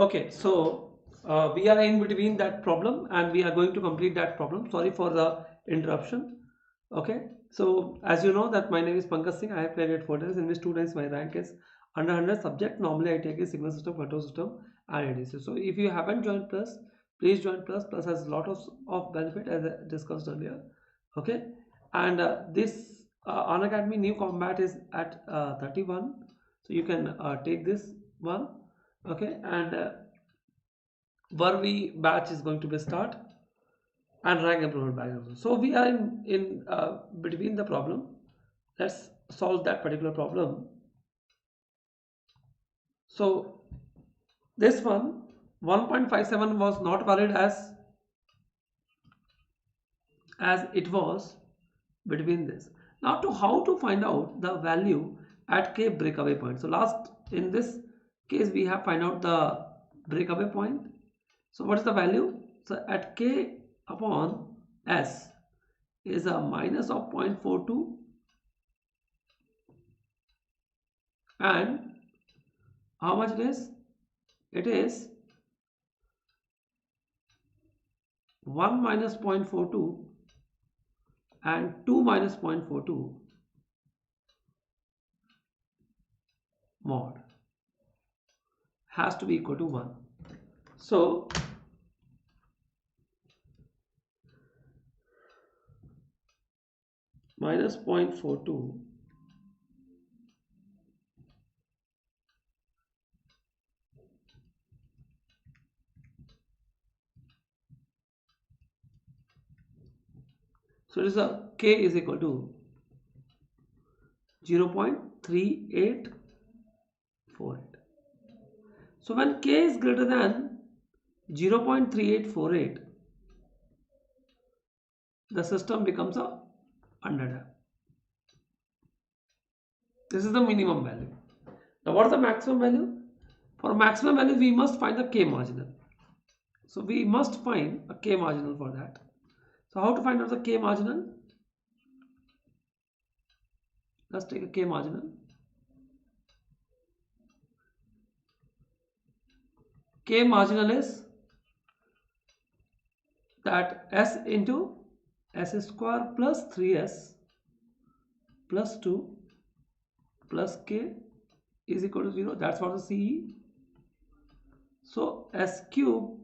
Okay, so we are in between that problem and we are going to complete that problem. Sorry for the interruption. Okay, so as you know that my name is Pankaj Singh. I have played at 4 days in which 2 times my rank is under 100 subject. Normally I take a signal system, control system and ADC. So if you haven't joined Plus, please join Plus. Plus has a lot of benefit as I discussed earlier. Okay, and this An Academy new combat is at 31. So you can take this one. Okay, and Vervi batch is going to be start and rank improvement batch also. So we are in between the problem. Let's solve that particular problem. So this one 1.57 was not valid as it was between this. Now to how to find out the value at k breakaway point. So last in this case we have find out the breakaway point. So what is the value? So at k upon s is a minus of 0.42 and how much it is? It is 1 minus 0.42 and 2 minus 0.42 mod has to be equal to 1. So minus 0.42 so it is a k is equal to 0.3848. So when k is greater than 0.3848, the system becomes a underdamped. This is the minimum value. Now what is the maximum value? For maximum value we must find the k marginal. So we must find a k marginal for that. So how to find out the k marginal? Let's take a k marginal. K marginal is that s into s square plus 3s plus 2 plus k is equal to 0. That's for the CE. So s cube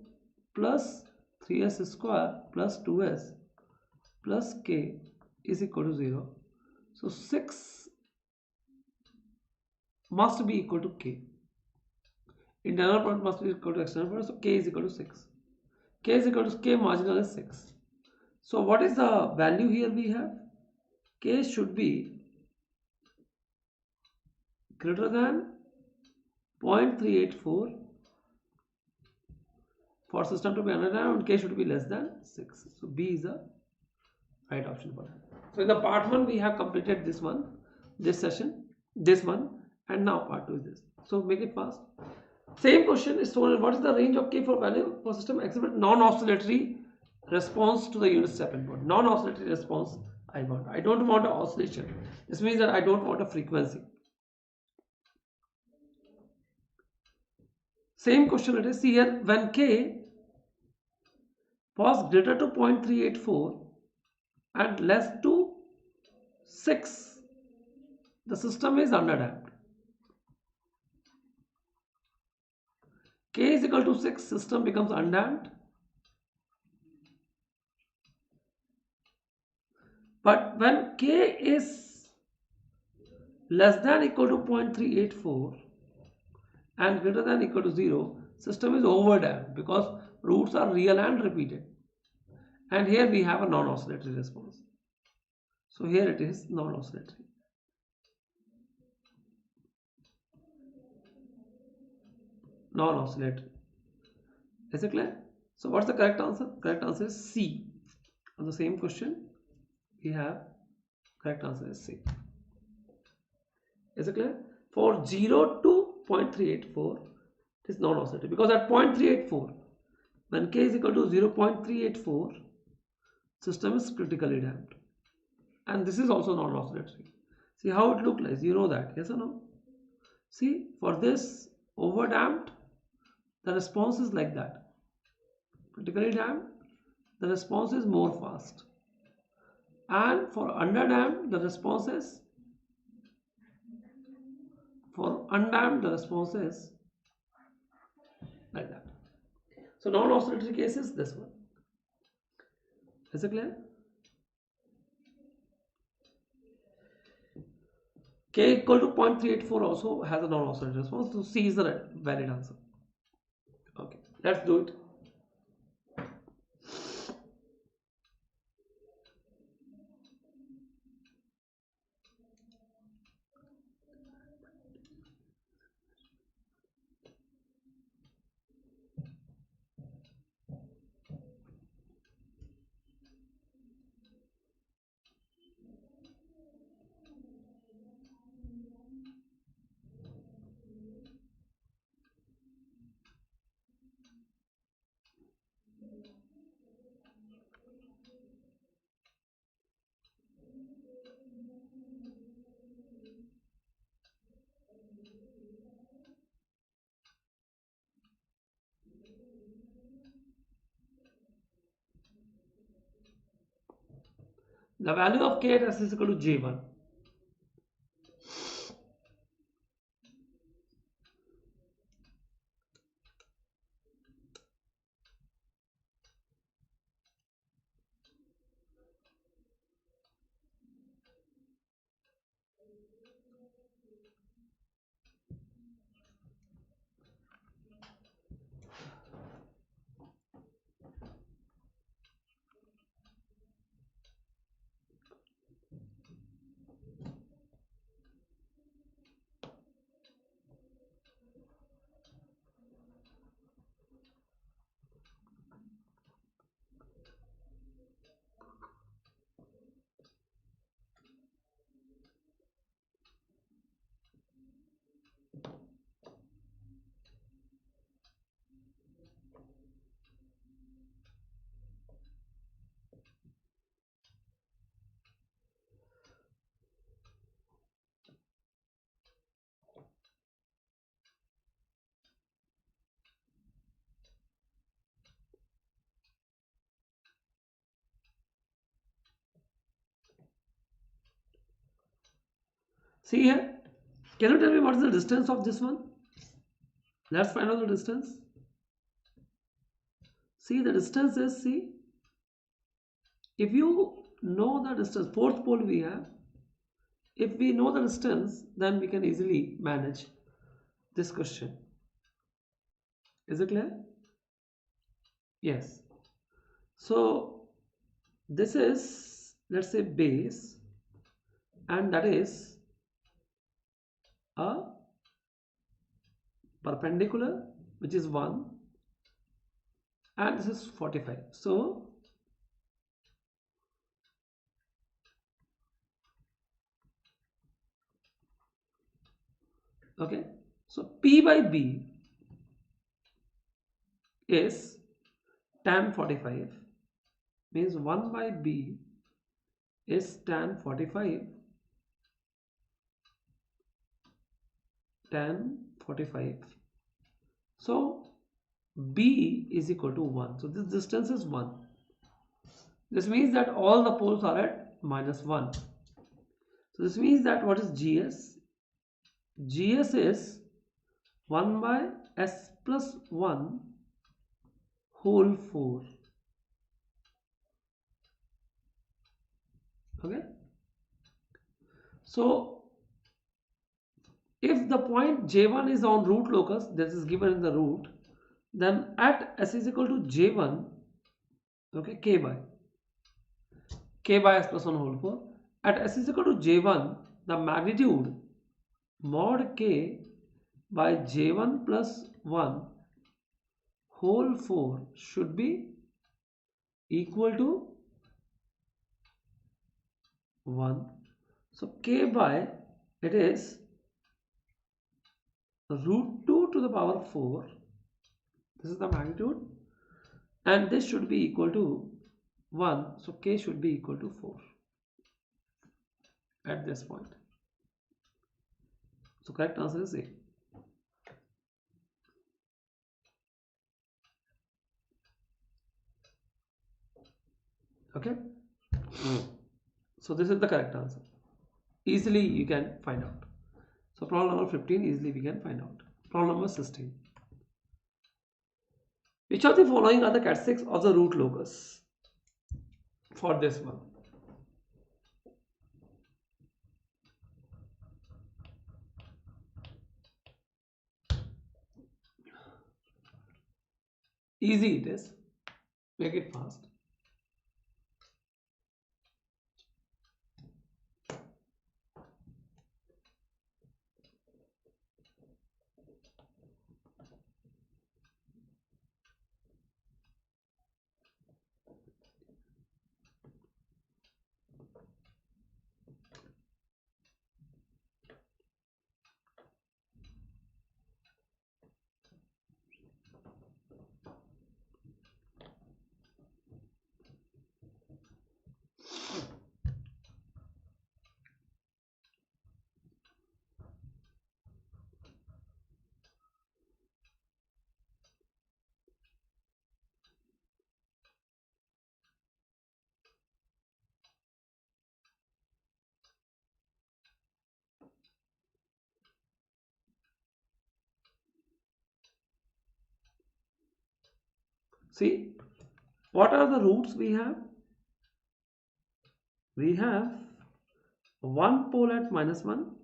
plus 3s square plus 2s plus k is equal to 0. So 6 must be equal to k. Internal product must be equal to external product. So k is equal to 6. K is equal to k marginal is 6. So what is the value here we have? K should be greater than 0.384 for system to be underdamped and k should be less than 6. So B is the right option for that. So in the part 1 we have completed this one, this session, this one, and now part 2 is this. So make it fast. Same question is shown. What is the range of k for value for system exhibit non-oscillatory response to the unit step input? Non-oscillatory response I want. I don't want an oscillation. This means that I don't want a frequency. Same question let us see here. When k was greater to 0.384 and less to 6, the system is underdamped. K is equal to 6, system becomes undamped. But when k is less than equal to 0.384 and greater than equal to 0, system is overdamped because roots are real and repeated. And here we have a non-oscillatory response. So here it is non-oscillatory. Non-oscillatory. Is it clear? So what's the correct answer? Correct answer is C. On the same question, we have correct answer is C. Is it clear? For 0 to 0.384, it is non-oscillatory because at 0.384, when k is equal to 0.384, system is critically damped. And this is also non-oscillatory. See how it looks like, you know that, yes or no? See, for this overdamped, the response is like that. Critically damped, the response is more fast. And for underdamped, the response is, for undamped, the response is like that. So non-oscillatory case is this one. Is it clear? K equal to 0.384 also has a non-oscillatory response. So C is the valid answer. Okay, let's do it. The value of K at S is equal to J1. See here. Can you tell me what is the distance of this one? Let's find out the distance. See, the distance is, see, if you know the distance, fourth pole we have, if we know the distance, then we can easily manage this question. Is it clear? Yes. So this is, let's say, base, and that is a perpendicular, which is 1, and this is 45. So okay, so P by B is tan 45, means 1 by B is tan 45, tan 45. So B is equal to 1. So this distance is 1. This means that all the poles are at -1. So this means that what is GS? GS is 1 by S plus 1 whole 4. Okay. So if the point J1 is on root locus, this is given in the root, then at S is equal to J1, okay, K by S plus 1 whole 4. At S is equal to J1, the magnitude mod K by J1 plus 1 whole 4 should be equal to 1. So K by, it is root 2 to the power 4. This is the magnitude, and this should be equal to 1. So K should be equal to 4 at this point. So correct answer is A. Okay, so this is the correct answer. Easily you can find out. So problem number 15, easily we can find out. Problem number 16. Which of the following are the characteristics of the root locus? For this one, easy it is. Make it fast. See, what are the roots we have? We have one pole at -1,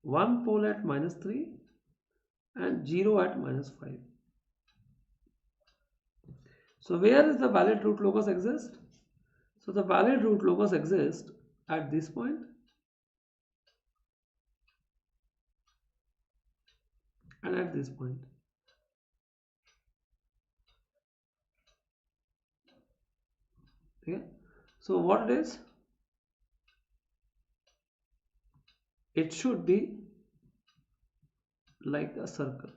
one pole at -3, and 0 at -5. So where is the valid root locus exist? So the valid root locus exists at this point and at this point. Okay. So what it is? It should be like a circle.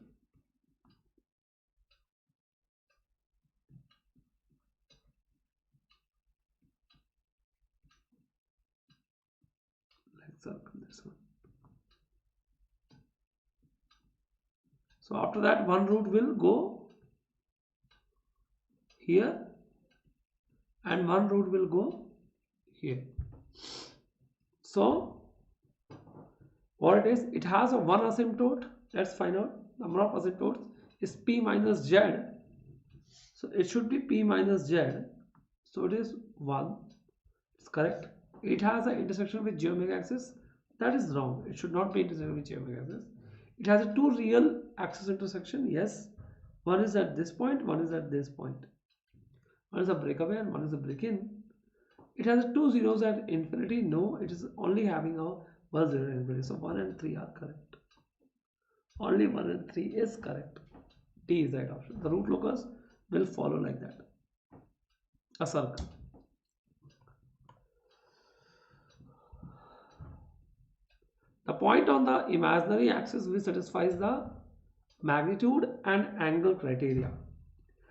Like circle, this one. So after that, one root will go here and one root will go here. So what it is, it has a one asymptote. Let's find out. Number of asymptotes is p minus z. So it should be p minus z. So it is 1. It's correct. It has an intersection with j omega axis. That is wrong. It should not be intersecting with j omega axis. It has a two real axis intersection. Yes. One is at this point, one is at this point. One is a breakaway and one is a break-in. It has two zeros at infinity. No, it is only having a one zero at infinity. So 1 and 3 are correct. Only 1 and 3 is correct. D is the right option. The root locus will follow like that. A circle. The point on the imaginary axis which satisfies the magnitude and angle criteria.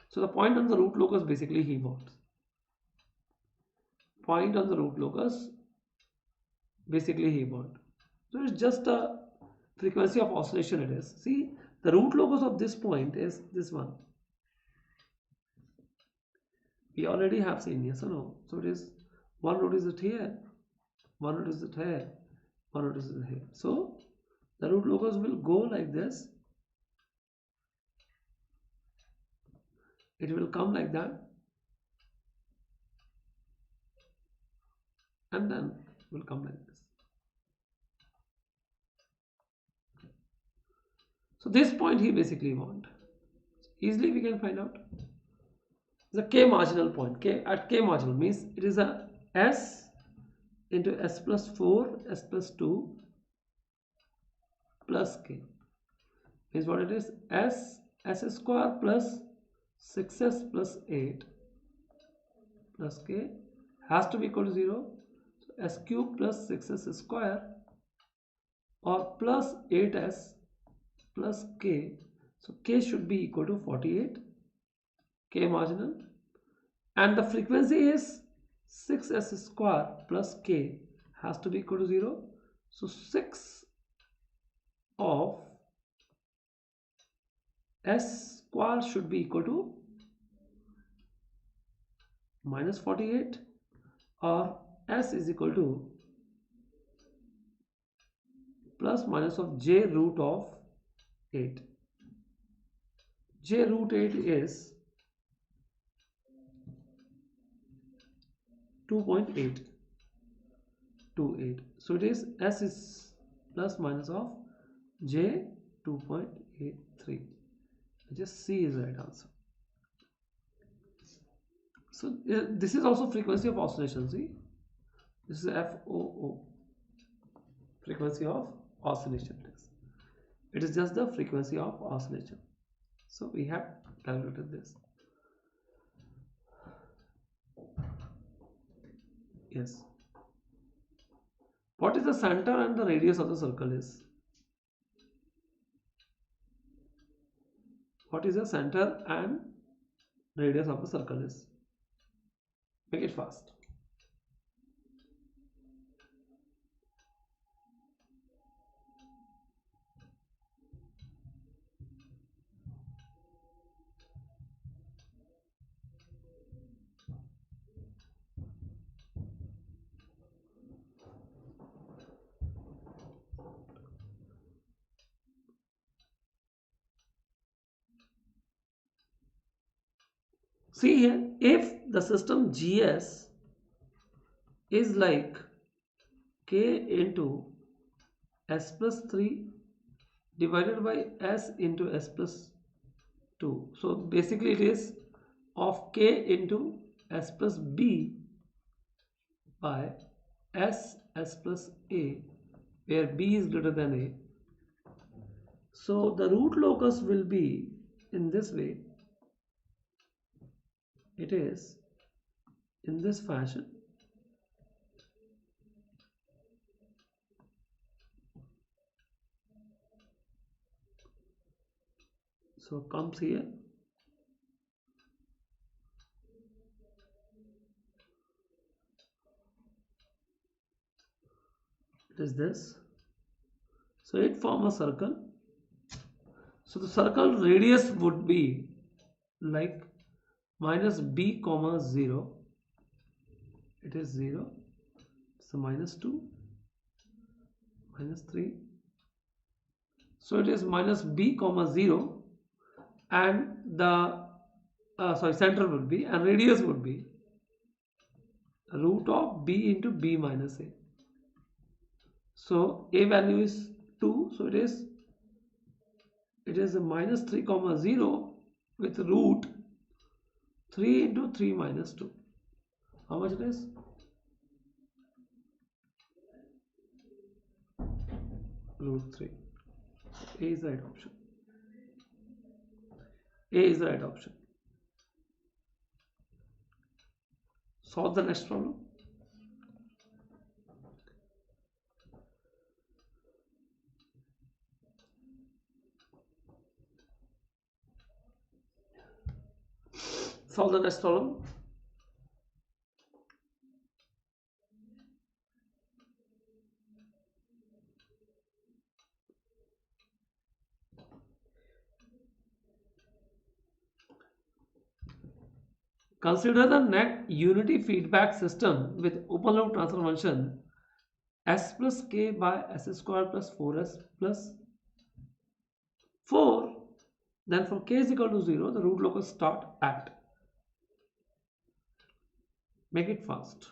So the point on the root locus basically he wants. Point on the root locus basically he wants. So it's just a frequency of oscillation it is. See, the root locus of this point is this one. We already have seen, yes or no? So it is one root is it here, one root is it here, one root is it here. So the root locus will go like this. It will come like that. And then will come like this. So this point he basically want. Easily we can find out. The k marginal point. K at k marginal means it is a s into s plus 4, s plus 2 plus k. Means what it is? S square plus 6s plus 8 plus k has to be equal to 0. So s cube plus 6s square or plus 8s plus k. So k should be equal to 48, k marginal, and the frequency is 6s square plus k has to be equal to 0. So 6 of s square should be equal to minus 48, or s is equal to plus minus of j root of 8. J root 8 is 2.828. So it is s is plus minus of j 2.83, which is C is the right answer. So this is also frequency of oscillation. See, this is FOO, frequency of oscillation. It is just the frequency of oscillation. So we have calculated this. Yes. What is the center and the radius of the circle is? What is the center and radius of the circle is? Make it fast. See here, if the system GS is like K into S plus 3 divided by S into S plus 2. So basically it is of K into S plus B by S plus A, where B is greater than A. So the root locus will be in this way. It is in this fashion. So comes here. It is this. So it forms a circle. So the circle radius would be like minus b comma 0. It is 0. So minus 2, minus 3. So it is minus b comma 0, and the center would be, and radius would be root of b into b minus a. So a value is 2, so it is a minus 3 comma 0 with root 3 into 3 minus 2. How much it is? Root 3. A is the right option. A is the right option. Solve the next problem. Solve the next problem. Consider the net unity feedback system with open loop transfer function s plus k by s square plus 4s plus 4. Then for k is equal to 0, the root locus start at. Make it fast.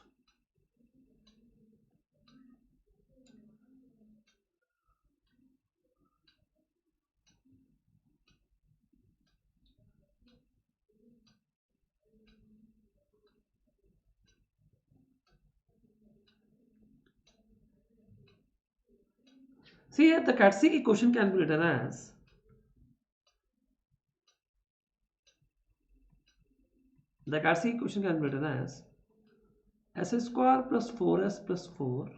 See here, the Katsiki equation can be written as s square plus 4s plus 4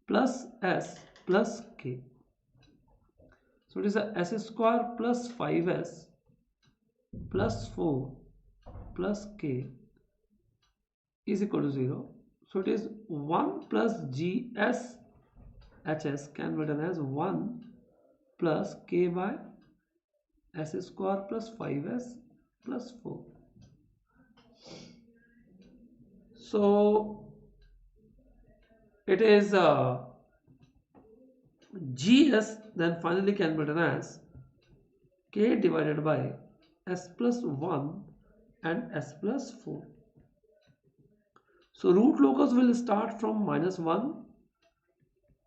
plus s plus k. So it is a s square plus 5s plus 4 plus k is equal to 0. So it is 1 plus gs hs can be written as 1 plus k by s square plus 5s plus 4. So it is GS then finally can be written as K divided by S plus 1 and S plus 4. So root locus will start from -1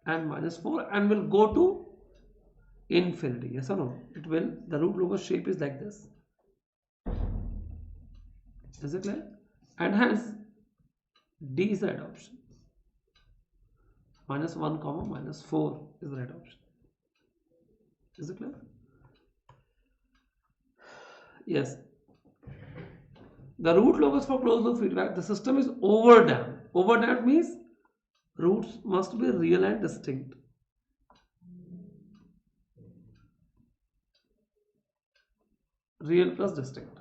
and -4 and will go to infinity. Yes or no? It will. The root locus shape is like this. Is it clear? And hence D is the right option. -1 comma -4 is the right option. Is it clear? Yes. The root locus for closed loop feedback, the system is overdamped. Overdamped means roots must be real and distinct. Real plus distinct.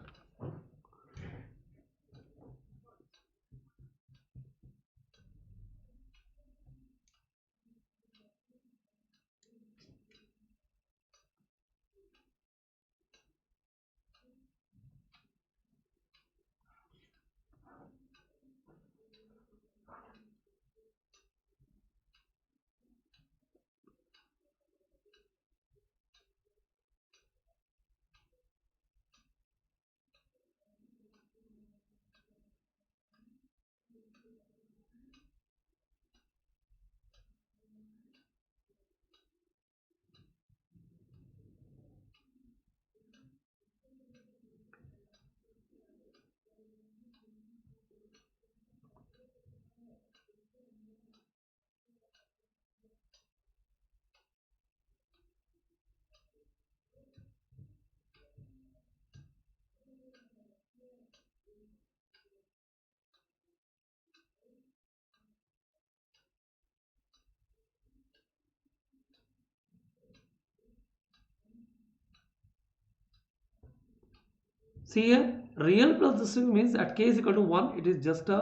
See here, real plus distinct means at k is equal to 1, it is just a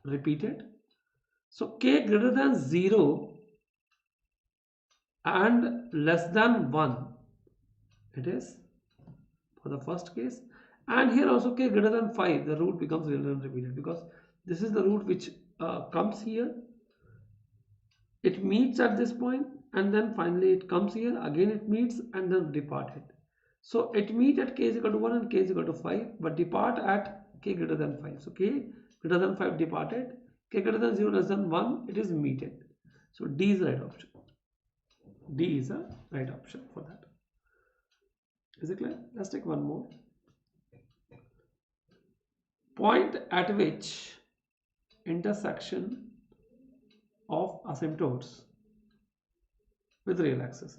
repeated. So k greater than 0 and less than 1, it is for the first case. And here also k greater than 5, the root becomes real and repeated because this is the root which comes here. It meets at this point and then finally it comes here, again it meets and then departed. So it meet at k is equal to 1 and k is equal to 5, but depart at k greater than 5. So k greater than 5 departed, k greater than 0 less than 1, it is meted. So D is the right option. D is the right option for that. Is it clear? Let's take one more. Point at which intersection of asymptotes with real axis.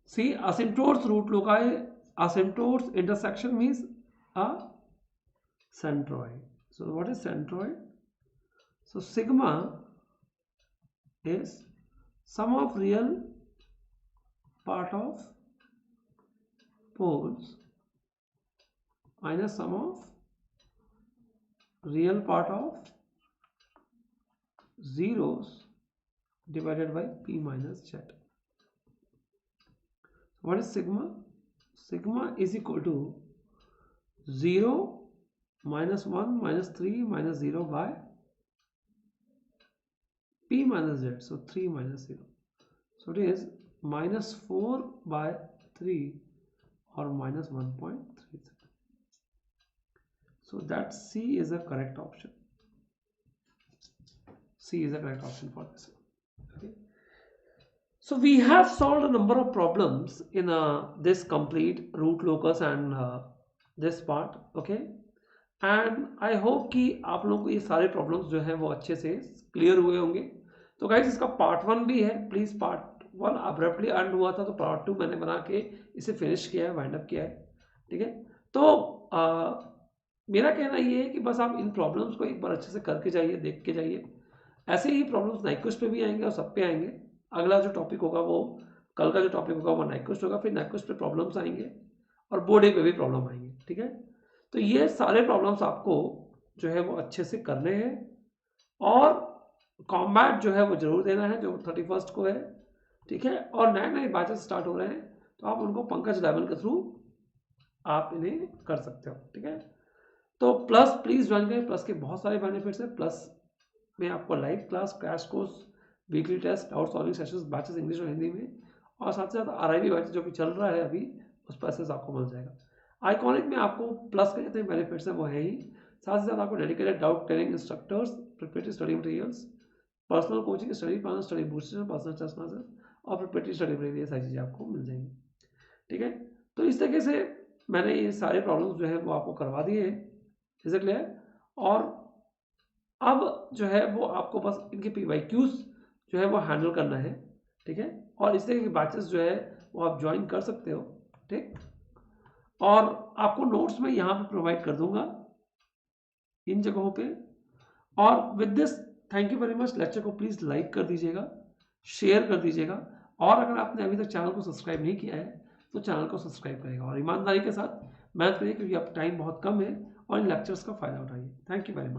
See, asymptotes root loci, asymptotes intersection means a centroid. So what is centroid? So sigma is sum of real part of poles minus sum of real part of zeros divided by p minus z. What is sigma? Sigma is equal to 0 minus 1 minus 3 minus 0 by p minus z. So 3 minus 0. So it is minus 4 by 3 or minus 1.37. So that C is a correct option. C is a correct option for this. Okay. So we have solved a number of problems in this complete root locus and this part. Okay. And I hope कि आप लोगों को ये सारे problems जो है वो अच्छे से क्लियर हुए होंगे। तो गाइस इसका पार्ट 1 भी है, प्लीज़ पार्ट 1 अब्रप्टली एंड हुआ था, तो पार्ट 2 मैंने बना के इसे फिनिश किया है, वाइंड अप किया है, ठीक है। तो मेरा कहना ये है कि बस आप इन प्रॉब्लम्स को एक बार अच्छे से करके जाइए, देख के जाइए। ऐसे ही प्रॉब्लम्स नाइक्विस्ट पे भी आएंगे और सब पे आएंगे। अगला जो टॉपिक होगा वो, कल का जो टॉपिक होगा वो नाइक्विस्ट होगा, फिर नाइक्विस्ट पे प्रॉब्लम्स आएंगे और बोर्डे पे भी प्रॉब्लम आएंगे, ठीक है। तो ये सारे प्रॉब्लम्स आपको जो है वो अच्छे से करने हैं और कॉम्बैट जो है वो जरूर देना है जो 31 को है, ठीक है। और नए नए बैचेस स्टार्ट हो रहे हैं तो आप उनको पंकज 11 के थ्रू आप इन्हें कर सकते हो, ठीक है। तो प्लस प्लीज ज्वाइन करें, प्लस के बहुत सारे बेनिफिट्स हैं। प्लस में आपको live class, crash course, weekly test, doubt solving sessions, batches English और हिंदी में, और साथ ही साथ आरआईबी बैचेस जो कि चल रहा है अभी, उस पर एक्सेस आपको मिल जाएगा। आइकॉनिक में आपको प्लस के जितने बेनिफिट्स हैं वो है ही, साथ ही साथ आपको dedicated doubt clearing instructors, preparatory study materials, personal coaching, study planner, study booster, personal test master और प्रिपरेटरी स्टडी मटेरियल, ये सारी चीज़ें आपको मिल जाएंगी, ठीक है। तो इस तरीके से मैंने ये सारे प्रॉब्लम्स जो है वो आपको करवा दिए हैं, इज इट क्लियर। और अब जो है वो आपको बस इनके PYQs जो है वो हैंडल करना है, ठीक है। और इस तरह के बैचेस जो है वो आप ज्वाइन कर सकते हो, ठीक। और आपको नोट्स में यहाँ पे प्रोवाइड कर दूंगा इन जगहों पे। और with this thank you very much. Lecture को प्लीज़ लाइक कर दीजिएगा, शेयर कर दीजिएगा, और अगर आपने अभी तक चैनल को सब्सक्राइब नहीं किया है तो चैनल को सब्सक्राइब करेगा और ईमानदारी के साथ मेहनत करिए, क्योंकि अब टाइम बहुत कम है, और इन लेक्चर्स का फ़ायदा उठाइए। Thank you very much.